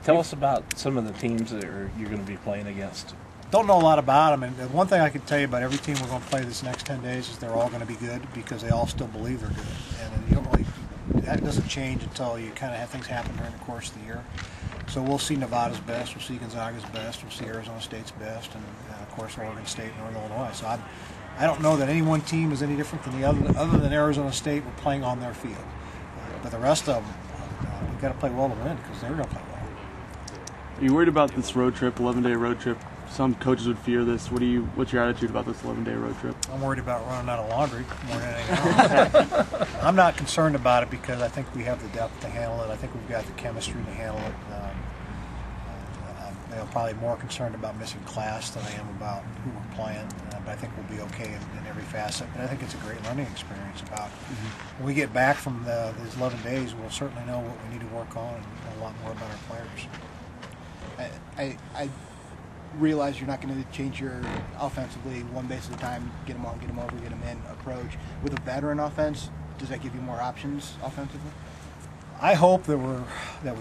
Tell us about some of the teams that you're going to be playing against. Don't know a lot about them, and one thing I can tell you about every team we're going to play this next 10 days is they're all going to be good because they all still believe they're good, and you don't really, that doesn't change until you kind of have things happen during the course of the year. So we'll see Nevada's best, we'll see Gonzaga's best, we'll see Arizona State's best, and of course Oregon State and Northern Illinois. So I don't know that any one team is any different than the other than Arizona State. We're playing on their field, but the rest of them we've got to play well to win because they're going to play well. Are you worried about this road trip, 11-day road trip? Some coaches would fear this. What's your attitude about this 11-day road trip? I'm worried about running out of laundry more than anything else. I'm not concerned about it because I think we have the depth to handle it. I think we've got the chemistry to handle it. I'm probably more concerned about missing class than I am about who we're playing. But I think we'll be okay in every facet. But I think it's a great learning experience. When we get back from these 11 days, we'll certainly know what we need to work on and a lot more about our players. I realize you're not going to change your offensively one base at a time, get them on, get them over, get them in approach. With a veteran offense, does that give you more options offensively? I hope that we run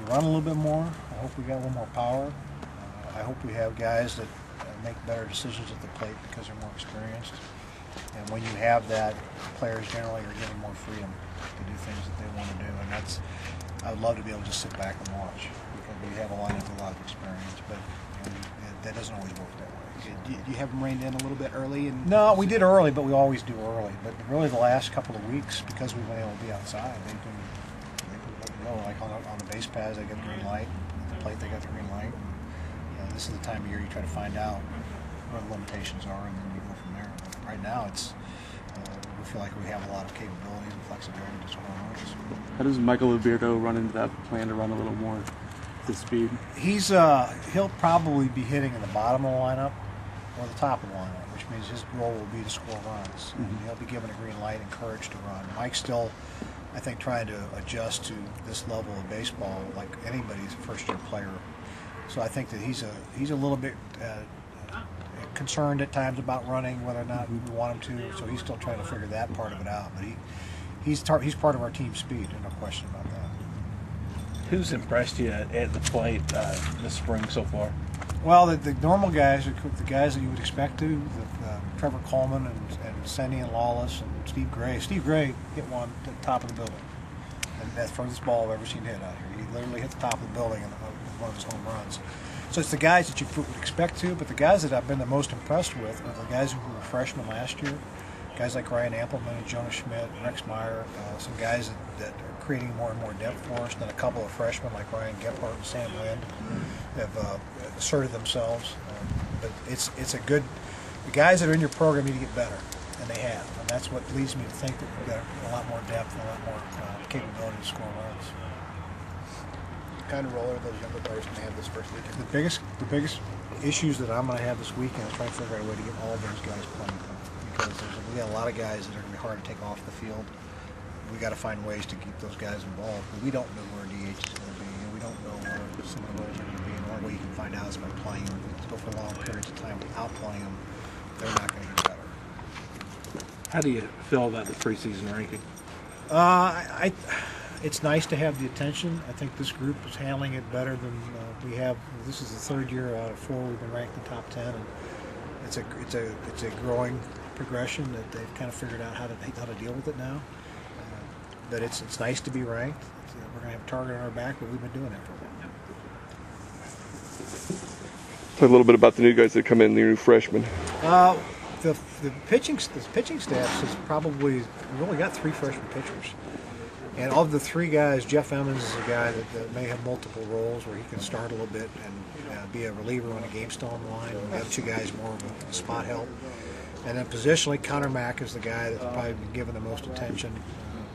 a little bit more. I hope we got a little more power. I hope we have guys that make better decisions at the plate because they're more experienced. And when you have that, players generally are getting more freedom to do things that they want to do. And I would love to be able to just sit back and watch because we have a lineup with a lot of experience. But that doesn't always work that way. Do you have them reined in a little bit early? No, we did early, but we always do early. But really the last couple of weeks, because we've been able to be outside, they've been let me know. Like on the base pads, they get the green light. At the plate, they got the green light. And, this is the time of year you try to find out what the limitations are, and then you go from there. But right now, we feel like we have a lot of capabilities and flexibility to score runs. How does Michael Alberto run into that plan to run a little more? The speed. He'll probably be hitting in the bottom of the lineup or the top of the lineup, which means his role will be to score runs. And he'll be given a green light, encouraged to run. Mike's still, I think, trying to adjust to this level of baseball like anybody's a first-year player. So I think that he's a little bit concerned at times about running, whether or not we want him to. So he's still trying to figure that part of it out. But he's part of our team speed, no question about that. Who's impressed you at the plate this spring so far? Well, the normal guys, the guys that you would expect to, Trevor Coleman and Senny and Lawless and Steve Gray. Steve Gray hit one at the top of the building. And that's the furthest ball I've ever seen hit out here. He literally hit the top of the building in one of his home runs. So it's the guys that you would expect to, but the guys that I've been the most impressed with are the guys who were freshmen last year. Guys like Ryan Ampleman and Jonah Schmidt, Rex Meyer, some guys that are creating more and more depth for us. Then a couple of freshmen like Ryan Gephardt and Sam Lind have asserted themselves. But it's a good. The guys that are in your program need to get better, and they have. And that's what leads me to think that we've got a lot more depth and a lot more capability to score runs. What kind of role are those younger players going to have this first weekend? The biggest issues that I'm going to have this weekend is trying to figure out a way to get all of those guys playing. Because we got a lot of guys that are going to be hard to take off the field. We got to find ways to keep those guys involved. But we don't know where DH is going to be, and we don't know where some of those are going to be. And the only way you can find out is by playing them. If you go for long periods of time without playing them, they're not going to get better. How do you feel about the preseason ranking? It's nice to have the attention. I think this group is handling it better than we have. This is the third year out of 4 we've been ranked in the top 10. And it's a growing progression that they've kind of figured out how to deal with it now. But it's nice to be ranked. We're going to have a target on our back, but we've been doing it for a while. Talk a little bit about the new guys that come in, the new freshmen. The pitching staff is probably, we've only got 3 freshman pitchers. And of the 3 guys, Jeff Emmons is a guy that may have multiple roles where he can start a little bit and be a reliever when a game's still on the line. We have 2 guys more of a spot help. And then positionally, Connor Mack is the guy that's probably been given the most attention.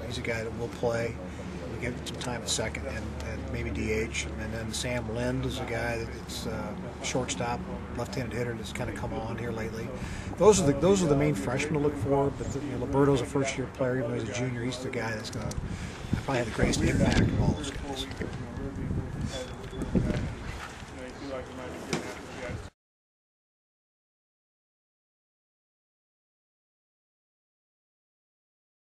He's a guy that will play. We give him some time at second and maybe DH. And then Sam Lind is a guy that's shortstop, left-handed hitter that's kind of come on here lately. Those are the main freshmen to look for. But Liberto's a first-year player, even though he's a junior. He's the guy that's going to probably have the greatest impact of all those guys.